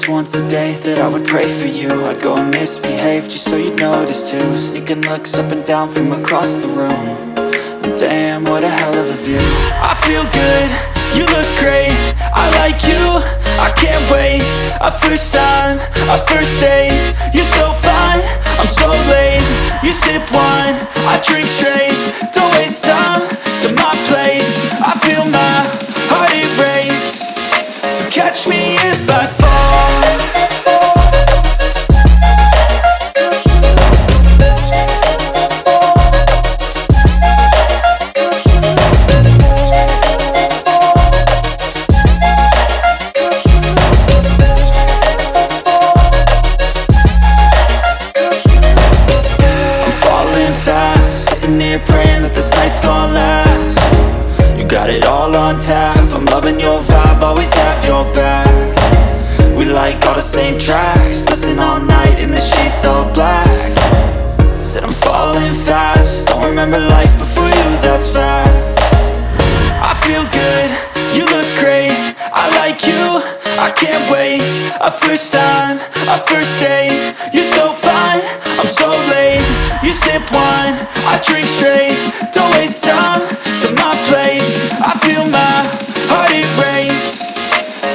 was once a day that I would pray for you. I'd go and misbehave just so you'd notice too. Sneaking looks up and down from across the room. And damn, what a hell of a view. I feel good, you look great, I like you, I can't wait. A first time, a first date, you're so fine, I'm so late. You sip wine, I drink straight, don't waste time to my place. I feel my heart erase, so catch me if I fall. Praying that this night's gonna last. You got it all on tap, I'm loving your vibe, always have your back. We like all the same tracks, listen all night in the sheets all black. Said I'm falling fast, don't remember life before you, that's fact. I feel good, you look great, I like you, I can't wait. A first time, a first date, you're so fine, I'm so late. You sip wine, I drink straight, don't waste time to my place. I feel my heart erase,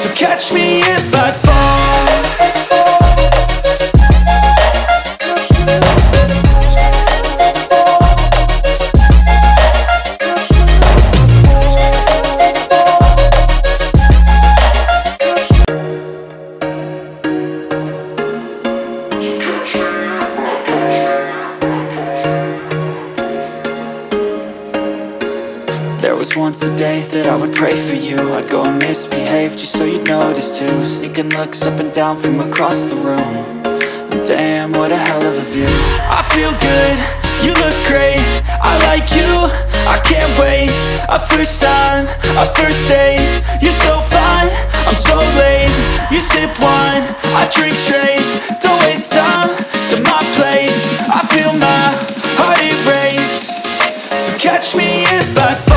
so catch me if I fall. There was once a day that I would pray for you. I'd go and misbehave just so you'd notice too. Sneaking looks up and down from across the room. And damn, what a hell of a view. I feel good, you look great, I like you, I can't wait. A first time, a first date, you're so fine, I'm so late. You sip wine, I drink straight, don't waste time to my place. I feel my heart erase, so catch me if I fall.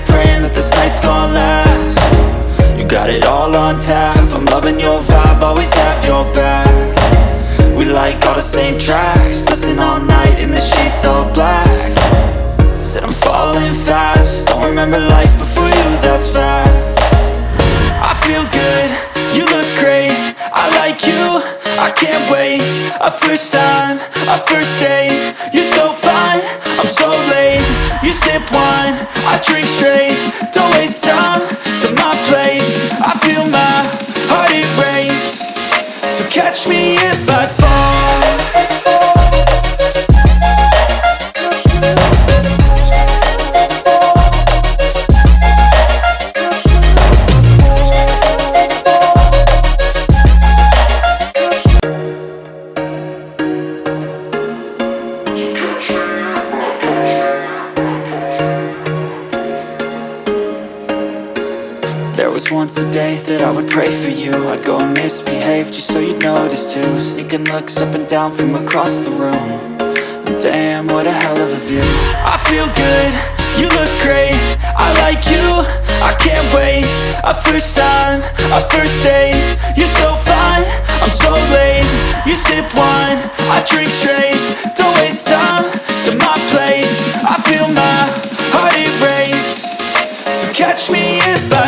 Praying that this night's gonna last. You got it all on tap, I'm loving your vibe, always have your back. We like all the same tracks, listen all night in the sheets all black. Said I'm falling fast, don't remember life before you, that's fact. I feel good, you look great, I like you, I can't wait. A first time, a first date, you're so fine, I'm so late. You sip wine, I drink straight, don't waste time to my place. I feel my heart erase, so catch me if I fall. There was once a day that I would pray for you. I'd go and misbehave just so you'd notice too. Sneaking looks up and down from across the room. And damn, what a hell of a view. I feel good, you look great, I like you, I can't wait. A first time, a first date, you're so fine, I'm so late. You sip wine, I drink straight, don't waste time to my place. I feel my heart erase, so catch me if I